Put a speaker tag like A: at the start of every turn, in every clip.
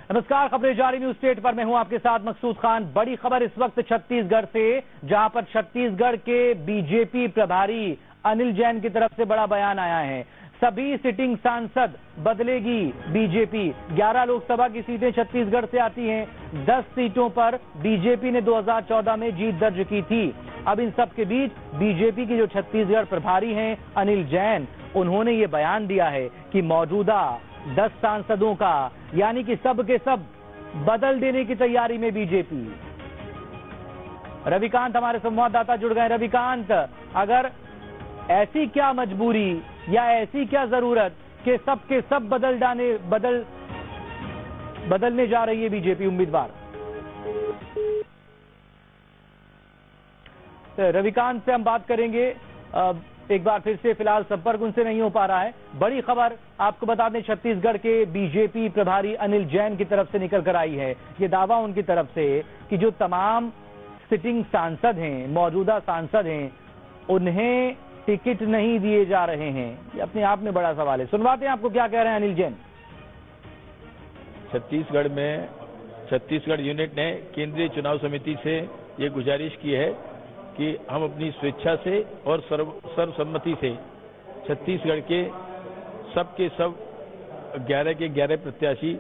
A: नमस्कार, खबरें जारी न्यूज स्टेट पर मैं हूं आपके साथ मकसूद खान। बड़ी खबर इस वक्त छत्तीसगढ़ से, जहां पर छत्तीसगढ़ के बीजेपी प्रभारी अनिल जैन की तरफ से बड़ा बयान आया है। सभी सिटिंग सांसद बदलेगी बीजेपी। 11 लोकसभा की सीटें छत्तीसगढ़ से आती हैं। 10 सीटों पर बीजेपी ने 2014 में जीत दर्ज की थी। अब इन सब के बीच बीजेपी के जो छत्तीसगढ़ प्रभारी हैं अनिल जैन, उन्होंने ये बयान दिया है कि मौजूदा 10 सांसदों का, यानी कि सब के सब बदल देने की तैयारी में बीजेपी। रविकांत हमारे संवाददाता जुड़ गए। रविकांत, अगर ऐसी क्या मजबूरी या ऐसी क्या जरूरत कि सब के सब बदलने जा रही है बीजेपी उम्मीदवार? रविकांत से हम बात करेंगे एक बार फिर से, फिलहाल संपर्क उनसे नहीं हो पा रहा है। बड़ी खबर आपको बता दें, छत्तीसगढ़ के बीजेपी प्रभारी अनिल जैन की तरफ से निकल कर आई है। ये दावा उनकी तरफ से कि जो तमाम सिटिंग सांसद हैं, मौजूदा सांसद हैं, उन्हें टिकट नहीं दिए जा रहे हैं। ये अपने आप में बड़ा सवाल है। सुनवाते हैं आपको क्या कह रहे हैं अनिल जैन।
B: छत्तीसगढ़ में छत्तीसगढ़ यूनिट ने केंद्रीय चुनाव समिति से ये गुजारिश की है कि हम अपनी स्वेच्छा से और सर्वसम्मति से छत्तीसगढ़ के सब 11 के 11 प्रत्याशी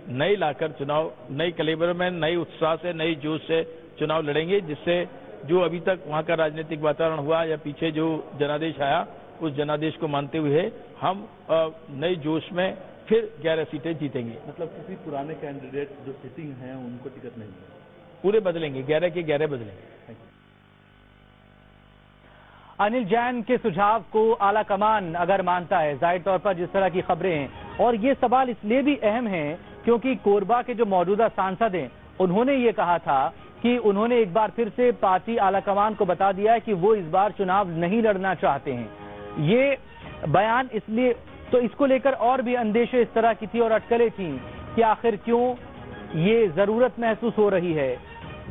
B: नए लाकर चुनाव, नई कलेबर में, नई उत्साह से, नई जोश से चुनाव लड़ेंगे, जिससे जो अभी तक वहां का राजनीतिक वातावरण हुआ या पीछे जो जनादेश आया, उस जनादेश को मानते हुए हम नए जोश में फिर 11 सीटें जीतेंगे।
C: मतलब किसी पुराने कैंडिडेट जो सिटिंग हैं उनको टिकट नहीं है,
B: पूरे बदलेंगे, 11 के 11 बदलेंगे।
A: अनिल जैन के सुझाव को आला कमान अगर मानता है, जाहिर तौर पर जिस तरह की खबरें हैं, और ये सवाल इसलिए भी अहम है क्योंकि कोरबा के जो मौजूदा सांसद हैं, उन्होंने ये कहा था कि उन्होंने एक बार फिर से पार्टी आला कमान को बता दिया है कि वो इस बार चुनाव नहीं लड़ना चाहते हैं। ये बयान इसलिए, तो इसको लेकर और भी अंदेशे इस तरह की थी और अटकलें थी कि आखिर क्यों ये जरूरत महसूस हो रही है।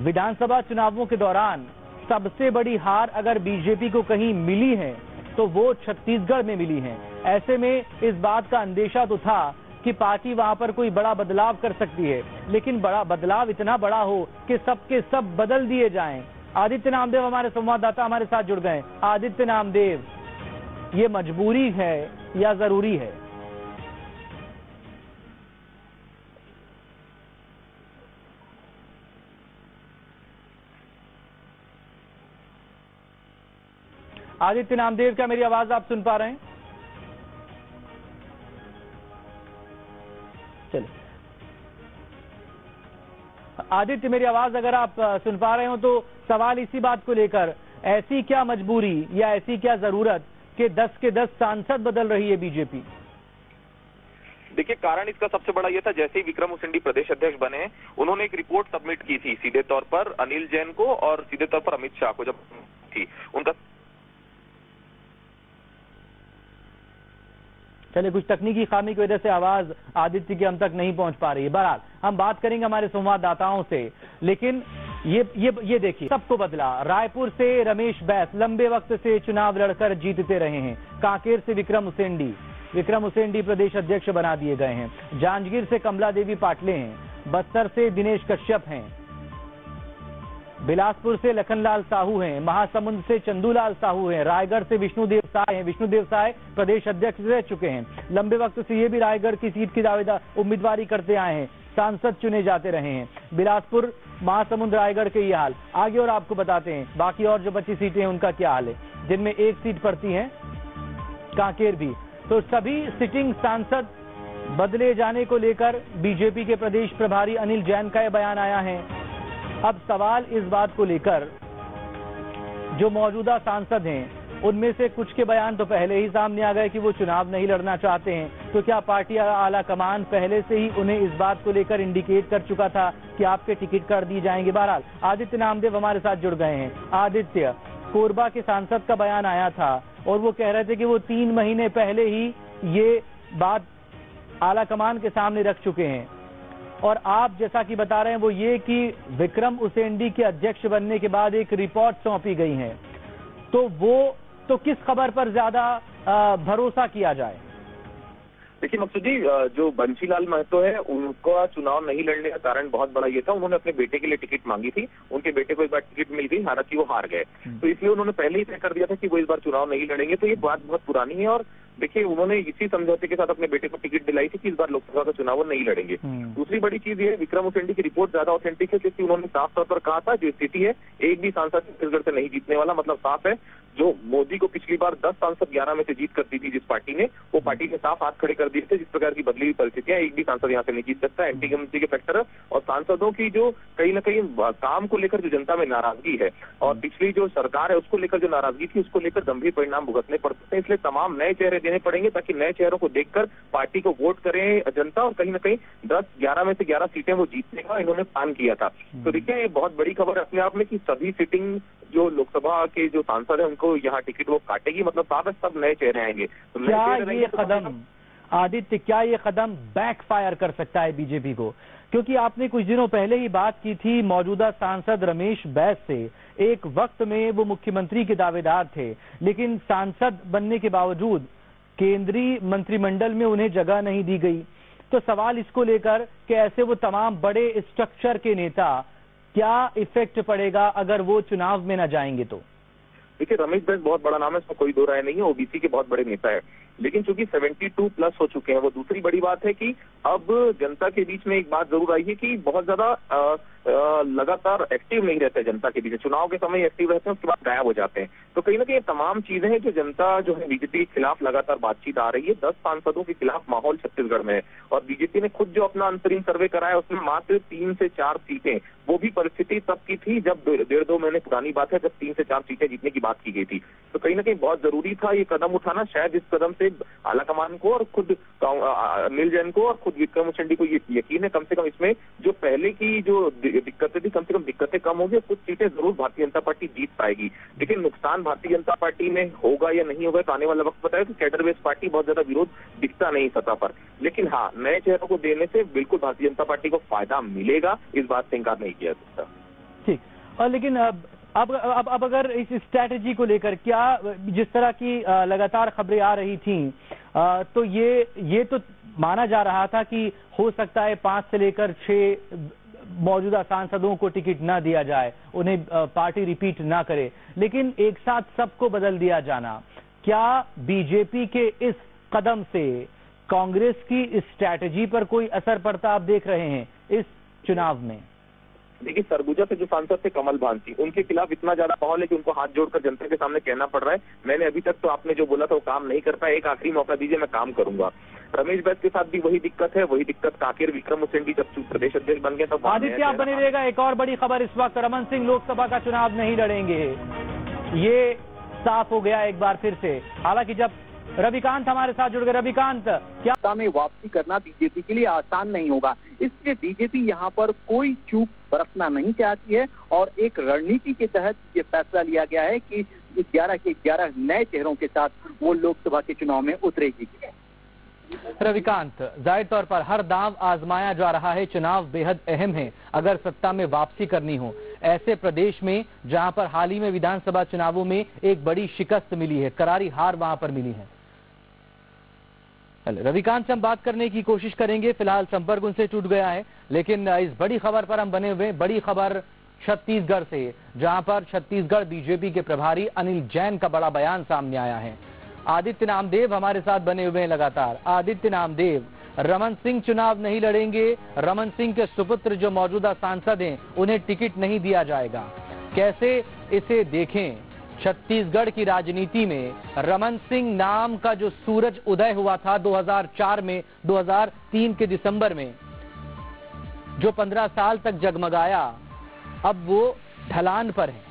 A: विधानसभा चुनावों के दौरान सबसे बड़ी हार अगर बीजेपी को कहीं मिली है तो वो छत्तीसगढ़ में मिली है। ऐसे में इस बात का अंदेशा तो था कि पार्टी वहां पर कोई बड़ा बदलाव कर सकती है, लेकिन बड़ा बदलाव इतना बड़ा हो कि सबके सब बदल दिए जाएं। आदित्य नामदेव हमारे संवाददाता हमारे साथ जुड़ गए। आदित्य नामदेव, ये मजबूरी है या जरूरी है? आदित्य नामदेव, क्या मेरी आवाज आप सुन पा रहे हैं? चलिए आदित्य, मेरी आवाज अगर आप सुन पा रहे हो तो सवाल इसी बात को लेकर, ऐसी क्या मजबूरी या ऐसी क्या जरूरत कि 10 के 10 सांसद बदल रही है बीजेपी?
D: देखिए, कारण इसका सबसे बड़ा यह था, जैसे ही विक्रम उसेंडी प्रदेश अध्यक्ष बने, उन्होंने एक रिपोर्ट सबमिट की थी सीधे तौर पर अनिल जैन को और सीधे तौर पर अमित शाह को। जब थी उनका,
A: चलिए, कुछ तकनीकी खामी की वजह से आवाज आदित्य की हम तक नहीं पहुंच पा रही है। बहरहाल हम बात करेंगे हमारे संवाददाताओं से, लेकिन ये देखिए, सबको बदला। रायपुर से रमेश बैस लंबे वक्त से चुनाव लड़कर जीतते रहे हैं। कांकेर से विक्रम उसेंडी प्रदेश अध्यक्ष बना दिए गए हैं। जांजगीर से कमला देवी पाटले हैं। बस्तर से दिनेश कश्यप हैं। बिलासपुर से लखनलाल साहू हैं। महासमुंद से चंदूलाल साहू हैं। रायगढ़ से विष्णुदेव साय हैं। विष्णुदेव साय प्रदेश अध्यक्ष रह चुके हैं। लंबे वक्त से ये भी रायगढ़ की सीट की उम्मीदवारी करते आए हैं, सांसद चुने जाते रहे हैं। बिलासपुर, महासमुंद, रायगढ़ के ये हाल। आगे और आपको बताते हैं बाकी और जो 25 सीटें हैं उनका क्या हाल है, जिनमें एक सीट पड़ती है कांकेर भी। तो सभी सिटिंग सांसद बदले जाने को लेकर बीजेपी के प्रदेश प्रभारी अनिल जैन का यह बयान आया है। अब सवाल इस बात को लेकर, जो मौजूदा सांसद हैं उनमें से कुछ के बयान तो पहले ही सामने आ गए कि वो चुनाव नहीं लड़ना चाहते हैं, तो क्या पार्टी आला कमान पहले से ही उन्हें इस बात को लेकर इंडिकेट कर चुका था कि आपके टिकट कर दिए जाएंगे? बहरहाल आदित्य नामदेव हमारे साथ जुड़ गए हैं। आदित्य, कोरबा के सांसद का बयान आया था और वो कह रहे थे कि वो 3 महीने पहले ही ये बात आला कमान के सामने रख चुके हैं, और आप जैसा कि बता रहे हैं वो ये कि विक्रम उसेंडी के अध्यक्ष बनने के बाद एक रिपोर्ट सौंपी गई है, तो वो तो किस खबर पर ज्यादा भरोसा किया जाए?
D: देखिए मकसूद जी, जो बंशीलाल महतो है उनका चुनाव नहीं लड़ने का कारण बहुत बड़ा ये था, उन्होंने अपने बेटे के लिए टिकट मांगी थी, उनके बेटे को इस बार टिकट मिल गई, हालांकि वो हार गए, तो इसलिए उन्होंने पहले ही तय कर दिया था कि वो इस बार चुनाव नहीं लड़ेंगे। तो ये बात बहुत पुरानी है और देखिए उन्होंने इसी समझौते के साथ अपने बेटे को टिकट दिलाई थी कि इस बार लोकसभा का चुनाव वो नहीं लड़ेंगे। दूसरी बड़ी चीज ये है, विक्रम उसेंडी की रिपोर्ट ज्यादा ऑथेंटिक है क्योंकि उन्होंने साफ तौर पर कहा था जो स्थिति है, एक भी सांसद छत्तीसगढ़ से नहीं जीतने वाला, मतलब साफ है। जो मोदी को पिछली बार 10 सांसद 11 में से जीत कर दी थी जिस पार्टी ने, वो पार्टी ने साफ हाथ खड़े कर दिए थे। जिस प्रकार की बदली हुई परिस्थितियां, एक भी सांसद यहाँ से नहीं जीत सकता, एंटी इनकम्बेंसी के फैक्टर है और सांसदों की जो कहीं ना कहीं काम को लेकर जो जनता में नाराजगी है और पिछली जो सरकार है उसको लेकर जो नाराजगी थी, उसको लेकर गंभीर परिणाम भुगतने पड़ते हैं। इसलिए तमाम नए चेहरे देने पड़ेंगे ताकि नए चेहरों को देखकर पार्टी को वोट करें जनता और कहीं ना कहीं 10-11 में से 11 सीटें वो जीतने का इन्होंने प्लान किया था। तो देखिए ये बहुत बड़ी खबर है अपने आप में कि सभी सिटिंग जो लोकसभा के जो सांसद है उनको यहाँ टिकट वो काटेगी, मतलब साफ है सब नए चेहरे आएंगे। तो
A: क्या ये कदम आदित्य, क्या ये कदम बैकफायर कर सकता है बीजेपी को? क्योंकि आपने कुछ दिनों पहले ही बात की थी मौजूदा सांसद रमेश बैस से, एक वक्त में वो मुख्यमंत्री के दावेदार थे, लेकिन सांसद बनने के बावजूद केंद्रीय मंत्रिमंडल में उन्हें जगह नहीं दी गई। तो सवाल इसको लेकर कि ऐसे वो तमाम बड़े स्ट्रक्चर के नेता, क्या इफेक्ट पड़ेगा अगर वो चुनाव में न जाएंगे? तो
D: देखिए रमेश बैस बहुत बड़ा नाम है, इसमें कोई दो राय नहीं है, ओबीसी के बहुत बड़े नेता है, लेकिन चूंकि 72+ हो चुके हैं। वो दूसरी बड़ी बात है कि अब जनता के बीच में एक बात जरूर आई है कि बहुत ज्यादा लगातार एक्टिव नहीं रहते जनता के बीच, चुनाव के समय एक्टिव रहते हैं उसके बाद गायब हो जाते हैं। तो कहीं ना कहीं तमाम चीजें हैं जो जनता जो है बीजेपी के खिलाफ लगातार बातचीत आ रही है। 10 सांसदों के खिलाफ माहौल छत्तीसगढ़ में है और बीजेपी ने खुद जो अपना अंतरिम सर्वे कराया उसमें मात्र 3 से 4 सीटें, वो भी परिस्थिति तब की थी जब 1.5-2 महीने पुरानी बात है जब 3 से 4 सीटें जीतने की बात की गई थी। तो कहीं ना कहीं बहुत जरूरी था ये कदम उठाना। शायद इस कदम से आलाकमान को और खुद अनिल जैन को और खुद विक्रम उसेंडी को ये यकीन है कम से कम इसमें जो पहले की जो दिक्कतें थी कम से कम दिक्कतें कम होगी, कुछ सीटें जरूर भारतीय जनता पार्टी जीत पाएगी। लेकिन नुकसान भारतीय जनता पार्टी में होगा या नहीं होगा तो आने वाला वक्त बताएगा कि कैडर बेस्ड पार्टी बहुत ज्यादा विरोध दिखता नहीं सतह पर, लेकिन हाँ नए चेहरों को देने से बिल्कुल भारतीय जनता पार्टी को फायदा मिलेगा, इस बात से इंकार नहीं किया जा सकता।
A: ठीक, और लेकिन अब अगर इस स्ट्रैटेजी को लेकर क्या जिस तरह की लगातार खबरें आ रही थीं, तो ये तो माना जा रहा था कि हो सकता है 5 से लेकर 6 मौजूदा सांसदों को टिकट ना दिया जाए, उन्हें पार्टी रिपीट ना करे, लेकिन एक साथ सबको बदल दिया जाना, क्या बीजेपी के इस कदम से कांग्रेस की स्ट्रैटेजी पर कोई असर पड़ता आप देख रहे हैं इस चुनाव में?
D: देखिए सरगुजा से जो सांसद थे कमल भांसी, उनके खिलाफ इतना ज्यादा माहौल है कि उनको हाथ जोड़कर जनता के सामने कहना पड़ रहा है मैंने अभी तक तो आपने जो बोला था वो काम नहीं कर पाया, एक आखिरी मौका दीजिए मैं काम करूंगा। रमेश बैस के साथ भी वही दिक्कत है, वही दिक्कत काकेर विक्रम उसेंडी जब प्रदेश अध्यक्ष बन गए तब।
A: आदित्य आप बने रहेगा, एक और बड़ी खबर इस वक्त, रमन सिंह लोकसभा का चुनाव नहीं लड़ेंगे, ये साफ हो गया एक बार फिर से। हालांकि जब रविकांत हमारे साथ जुड़ गए, रविकांत क्या
E: में वापसी करना बीजेपी के लिए आसान नहीं होगा, इसलिए बीजेपी यहाँ पर कोई चूक बरतना नहीं चाहती है और एक रणनीति के तहत ये फैसला लिया गया है कि 11 के 11 नए चेहरों के साथ वो लोकसभा के चुनाव में उतरेगी।
A: रविकांत, जाहिर तौर पर हर दांव आजमाया जा रहा है, चुनाव बेहद अहम है अगर सत्ता में वापसी करनी हो, ऐसे प्रदेश में जहां पर हाल ही में विधानसभा चुनावों में एक बड़ी शिकस्त मिली है, करारी हार वहां पर मिली है। रविकांत से हम बात करने की कोशिश करेंगे, फिलहाल संपर्क उनसे टूट गया है, लेकिन इस बड़ी खबर पर हम बने हुए। बड़ी खबर छत्तीसगढ़ से, जहां पर छत्तीसगढ़ बीजेपी के प्रभारी अनिल जैन का बड़ा बयान सामने आया है। आदित्य नामदेव हमारे साथ बने हुए हैं लगातार। आदित्य नामदेव, रमन सिंह चुनाव नहीं लड़ेंगे, रमन सिंह के सुपुत्र जो मौजूदा सांसद हैं उन्हें टिकट नहीं दिया जाएगा, कैसे इसे देखें? छत्तीसगढ़ की राजनीति में रमन सिंह नाम का जो सूरज उदय हुआ था 2004 में, 2003 के दिसंबर में, जो 15 साल तक जगमगाया, अब वो ढलान पर है।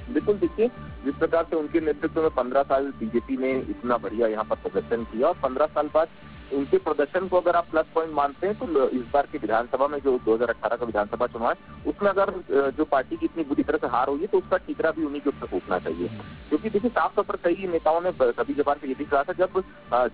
D: बिल्कुल, देखिए जिस प्रकार से उनके नेतृत्व में 15 साल बीजेपी ने इतना बढ़िया यहाँ पर प्रदर्शन किया और 15 साल बाद उनके प्रदर्शन को अगर आप प्लस पॉइंट मानते हैं तो इस बार की विधानसभा में जो 2018 का विधानसभा चुनाव है उसमें अगर जो पार्टी की इतनी बुरी तरह से हार हुई है तो उसका ठीकरा भी उन्हीं के ऊपर फूटना चाहिए, क्योंकि देखिए साफ तौर पर कई नेताओं ने कभी जबान पे ये भी कहा था जब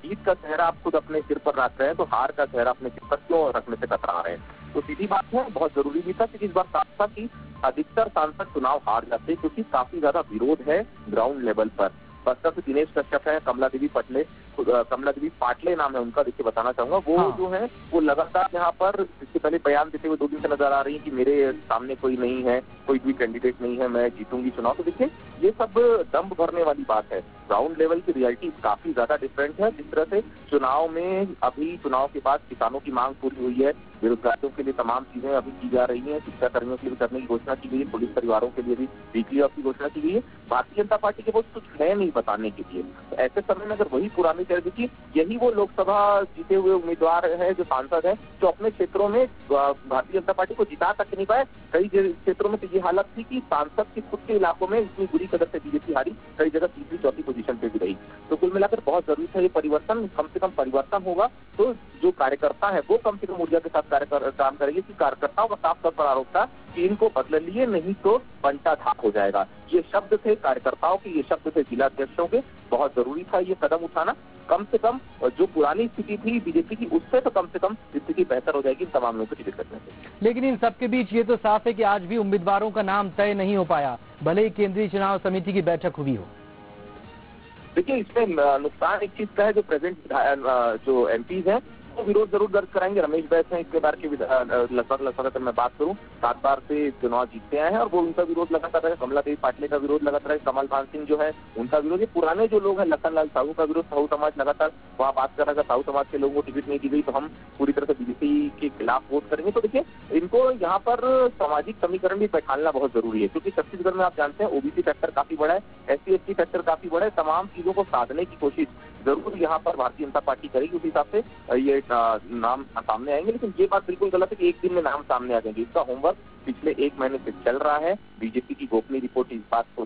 D: जीत का चेहरा आप खुद अपने सिर पर रख रहे हैं तो हार का चेहरा अपने सिर पर क्यों रखने से कतरा रहे हैं। तो सीधी बात है, बहुत जरूरी भी था कि इस बार साफ था कि अधिकतर सांसद चुनाव हार जाते क्योंकि काफी ज्यादा विरोध है ग्राउंड लेवल पर बस्तर से दिनेश कश्यप है, कमला देवी पाटले नाम है उनका, देखिए बताना चाहूंगा, वो जो है वो लगातार यहाँ पर इससे पहले बयान देते हुए 2 दिन से नजर आ रही है कि मेरे सामने कोई नहीं है, कोई भी कैंडिडेट नहीं है, मैं जीतूंगी चुनाव। तो देखिए ये सब दम्भ भरने वाली बात है। ग्राउंड लेवल की रियलिटी काफी ज्यादा डिफरेंट है। जिस तरह से चुनाव में अभी चुनाव के बाद किसानों की मांग पूरी हुई है, बेरोजगारों के लिए तमाम चीजें अभी की जा रही हैं, शिक्षा कर्मियों के लिए करने की घोषणा की गई है, पुलिस परिवारों के लिए भी वीकली ऑफ की घोषणा की गई है। भारतीय जनता पार्टी के पास कुछ है नहीं बताने के लिए। तो ऐसे समय में अगर वही पुरानी चल देखिए, यही वो लोकसभा जीते हुए उम्मीदवार है, जो सांसद है, जो अपने क्षेत्रों में भारतीय जनता पार्टी को जिता तक नहीं पाए। कई क्षेत्रों में तो ये हालत थी कि सांसद के खुद के इलाकों में इतनी बुरी कदर से बीजेपी हारी, कई जगह तीसरी चौथी पोजीशन पे भी रही। तो कुल मिलाकर बहुत जरूरी था ये परिवर्तन, कम से कम परिवर्तन होगा तो जो कार्यकर्ता है वो कम से कम ऊर्जा के साथ काम करेंगे। कि कार्यकर्ताओं का साफ तौर पर आरोप था कि इनको बदल लिए, नहीं तो बंटा धाक हो जाएगा। ये शब्द थे कार्यकर्ताओं के, ये शब्द थे जिलाध्यक्षों के। बहुत जरूरी था ये कदम उठाना। कम से कम जो पुरानी स्थिति थी बीजेपी की, उससे तो कम से कम स्थिति बेहतर हो जाएगी तमाम लोगों को टिकट करने से।
A: लेकिन इन सबके बीच ये तो साफ है कि आज भी उम्मीदवारों का नाम तय नहीं हो पाया, भले ही केंद्रीय चुनाव समिति की बैठक हुई हो।
D: देखिए इसमें नुकसान एक चीज का है, जो प्रेजेंट जो एमपीज हैं वो विरोध जरूर दर्ज कराएंगे। रमेश बैस हैं इसके बार के लगभग अगर मैं बात करूं 7 बार से चुनाव जीतते आए हैं और वो उनका विरोध लगातार रहे। कमला देवी पाटले का विरोध लगातार है, कमल पान सिंह जो है उनका विरोध, ये पुराने जो लोग हैं, लखन लाल साहू का विरोध। साहू समाज लगातार वहाँ बात कर रहा है, साहू समाज के लोगों को टिकट नहीं दी गई तो हम पूरी तरह से बीजेपी के खिलाफ वोट करेंगे। तो देखिए इनको यहाँ पर सामाजिक समीकरण भी बैठाना बहुत जरूरी है, क्योंकि छत्तीसगढ़ में आप जानते हैं ओबीसी फैक्टर काफी बड़ा है, SC/ST फैक्टर काफी बड़ा है। तमाम चीजों को साधने की कोशिश जरूर यहाँ पर भारतीय जनता पार्टी करेगी, उस हिसाब से ये नाम सामने आएंगे। लेकिन ये बात बिल्कुल गलत है कि एक दिन में नाम सामने आ जाएंगे। इसका होमवर्क पिछले 1 महीने से चल रहा है। बीजेपी की गोपनीय रिपोर्ट इस बात को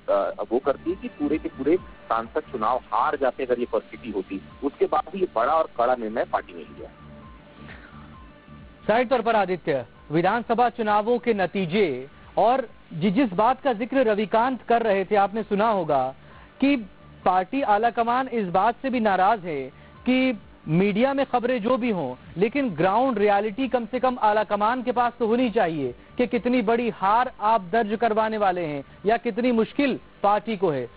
D: वो करती है कि पूरे के पूरे सांसद चुनाव हार जाते अगर ये परिस्थिति होती, उसके बाद भी ये बड़ा और कड़ा निर्णय पार्टी ने लिया।
A: साइड तौर पर आदित्य, विधानसभा चुनावों के नतीजे और जिस बात का जिक्र रविकांत कर रहे थे, आपने सुना होगा कि पार्टी आलाकमान इस बात से भी नाराज है कि मीडिया में खबरें जो भी हों, लेकिन ग्राउंड रियलिटी कम से कम आलाकमान के पास तो होनी चाहिए कि कितनी बड़ी हार आप दर्ज करवाने वाले हैं या कितनी मुश्किल पार्टी को है,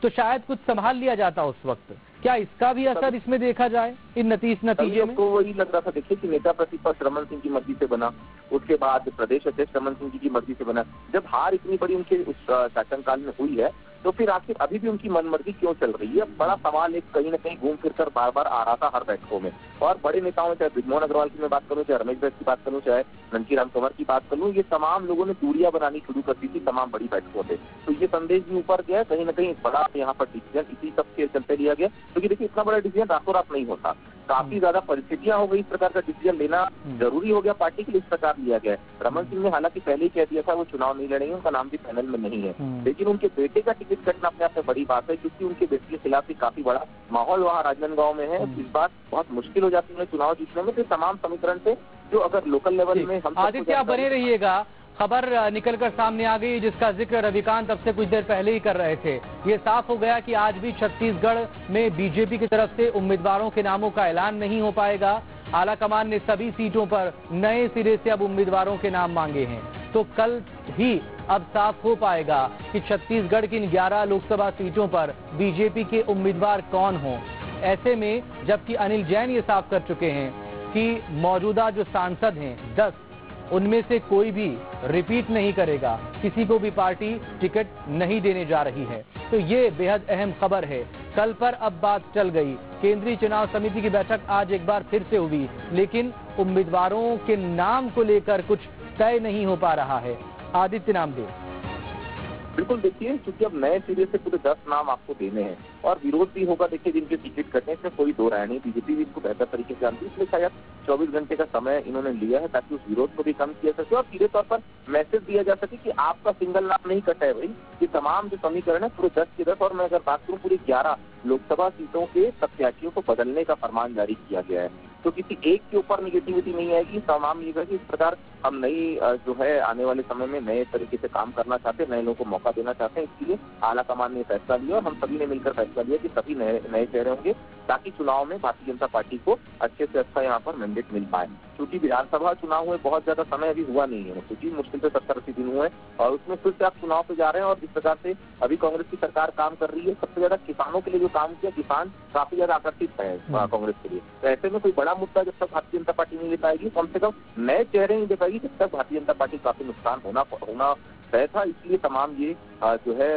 A: तो शायद कुछ संभाल लिया जाता उस वक्त। क्या इसका भी असर इसमें देखा जाए इन नतीजे में?
D: तो वही लग रहा था देखिए कि नेता प्रतिपक्ष रमन सिंह की मर्जी से बना, उसके बाद प्रदेश अध्यक्ष रमन सिंह जी की मर्जी से बना। जब हार इतनी बड़ी उनके उस शासनकाल में हुई है तो फिर आखिर अभी भी उनकी मनमर्जी क्यों चल रही है? बड़ा सवाल एक कहीं न कहीं घूम फिर कर बार बार आ रहा था हर बैठकों में। और बड़े नेताओं, चाहे बृजमोहन अग्रवाल की मैं बात करूं, चाहे रमेश बैस की बात करूं, चाहे ननकीराम तंवर की बात करूं, ये तमाम लोगों ने दूरियां बनानी शुरू कर दी थी तमाम बड़ी बैठकों से। तो ये संदेश भी ऊपर गया, कहीं न कहीं बड़ा यहाँ पर डिसीजन इसी सब के चलते लिया गया, क्योंकि देखिए इतना बड़ा डिसीजन रातों रात नहीं होता। काफी ज्यादा परिस्थितियां हो गई, इस प्रकार का डिसीजन लेना जरूरी हो गया पार्टी के लिए, इस प्रकार लिया गया। रमन सिंह ने हालांकि पहले ही कह दिया था वो चुनाव नहीं लड़ेंगे, उनका नाम भी पैनल में नहीं है, लेकिन उनके बेटे का टिकट कटना अपने आप में बड़ी बात है, क्योंकि उनके बेटे के खिलाफ भी काफी बड़ा माहौल वहाँ राजनांदगांव में है। इस बार बहुत मुश्किल हो जाती है चुनाव जीतने में। तो तमाम समीकरण से जो अगर लोकल लेवल में हम
A: आदित्य आप बने रहिएगा, खबर निकलकर सामने आ गई जिसका जिक्र रविकांत अब से कुछ देर पहले ही कर रहे थे। ये साफ हो गया कि आज भी छत्तीसगढ़ में बीजेपी की तरफ से उम्मीदवारों के नामों का ऐलान नहीं हो पाएगा। आलाकमान ने सभी सीटों पर नए सिरे से अब उम्मीदवारों के नाम मांगे हैं, तो कल ही अब साफ हो पाएगा कि छत्तीसगढ़ की इन 11 लोकसभा सीटों पर बीजेपी के उम्मीदवार कौन हों। ऐसे में जबकि अनिल जैन ये साफ कर चुके हैं कि मौजूदा जो सांसद हैं 10, उनमें से कोई भी रिपीट नहीं करेगा, किसी को भी पार्टी टिकट नहीं देने जा रही है। तो ये बेहद अहम खबर है। कल पर अब बात चल गई, केंद्रीय चुनाव समिति की बैठक आज एक बार फिर से हुई, लेकिन उम्मीदवारों के नाम को लेकर कुछ तय नहीं हो पा रहा है। आदित्य नामदेव,
D: बिल्कुल देखिए, क्योंकि अब नए सिरे से पूरे 10 नाम आपको देने हैं और विरोध भी होगा। देखिए जिनके टिकट कटने से कोई दो राय नहीं, बीजेपी भी इसको बेहतर तरीके से जानती है, इसलिए शायद 24 घंटे का समय इन्होंने लिया है ताकि उस विरोध को भी कम किया सके और सीधे तौर पर मैसेज दिया जा सके कि आपका सिंगल नाम नहीं कटा है भाई। ये तमाम जो समीकरण है पूरे 10 के 10, और मैं अगर बात करूँ पूरी 11 लोकसभा सीटों के प्रत्याशियों को बदलने का फरमान जारी किया गया है। तो किसी एक के ऊपर निगेटिविटी नहीं आएगी, तमाम ये कि इस प्रकार हम नई जो है आने वाले समय में नए तरीके से काम करना चाहते हैं, नए लोगों को मौका देना चाहते हैं। इसलिए आलाकमान ने फैसला लिया और हम सभी ने मिलकर फैसला लिया कि सभी नए चेहरे होंगे ताकि चुनाव में भारतीय जनता पार्टी को अच्छे से अच्छा यहाँ पर मैंडेट मिल पाए। क्योंकि विधानसभा चुनाव हुए बहुत ज्यादा समय अभी हुआ नहीं है, क्योंकि मुश्किल से 70-80 दिन हुए और उसमें फिर से आप चुनाव पे जा रहे हैं। और जिस प्रकार से अभी कांग्रेस की सरकार काम कर रही है, सबसे ज्यादा किसानों के लिए जो काम किया, किसान काफी ज्यादा आकर्षित है कांग्रेस के लिए। तो ऐसे में कोई बड़ा मुद्दा जब तक भारतीय जनता पार्टी नहीं ले पाएगी, कम से कम नए चेहरे नहीं दे पाएगी, जब तक भारतीय जनता पार्टी काफी नुकसान होना तय था। इसलिए तमाम ये जो है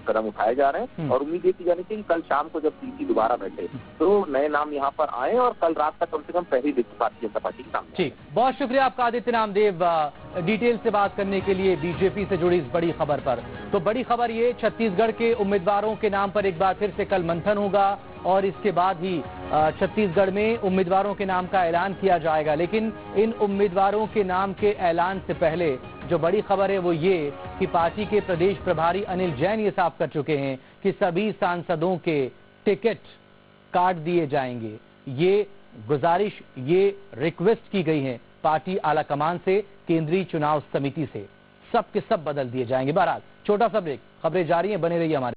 D: कदम उठाए जा रहे हैं और उम्मीद ये की जानी चाहिए कि कल शाम को जब सीसी दोबारा बैठे तो नए नाम यहाँ पर आए और कल रात तक कम से कम पहली भारतीय जनता पार्टी के सामने।
A: ठीक, बहुत शुक्रिया आपका आदित्य नामदेव डिटेल से बात करने के लिए बीजेपी से जुड़ी इस बड़ी खबर पर। तो बड़ी खबर ये, छत्तीसगढ़ के उम्मीदवारों के नाम पर एक बार फिर से कल मंथन होगा और इसके बाद ही छत्तीसगढ़ में उम्मीदवारों के नाम का ऐलान किया जाएगा। लेकिन इन उम्मीदवारों के नाम के ऐलान से पहले जो बड़ी खबर है वो ये कि पार्टी के प्रदेश प्रभारी अनिल जैन ये साफ कर चुके हैं कि सभी सांसदों के टिकट काट दिए जाएंगे। ये गुजारिश, ये रिक्वेस्ट की गई है पार्टी आलाकमान से, केंद्रीय चुनाव समिति से, सब के सब बदल दिए जाएंगे। बहरहाल छोटा सा ब्रेक, खबरें जारी हैं, बने रहिए हमारे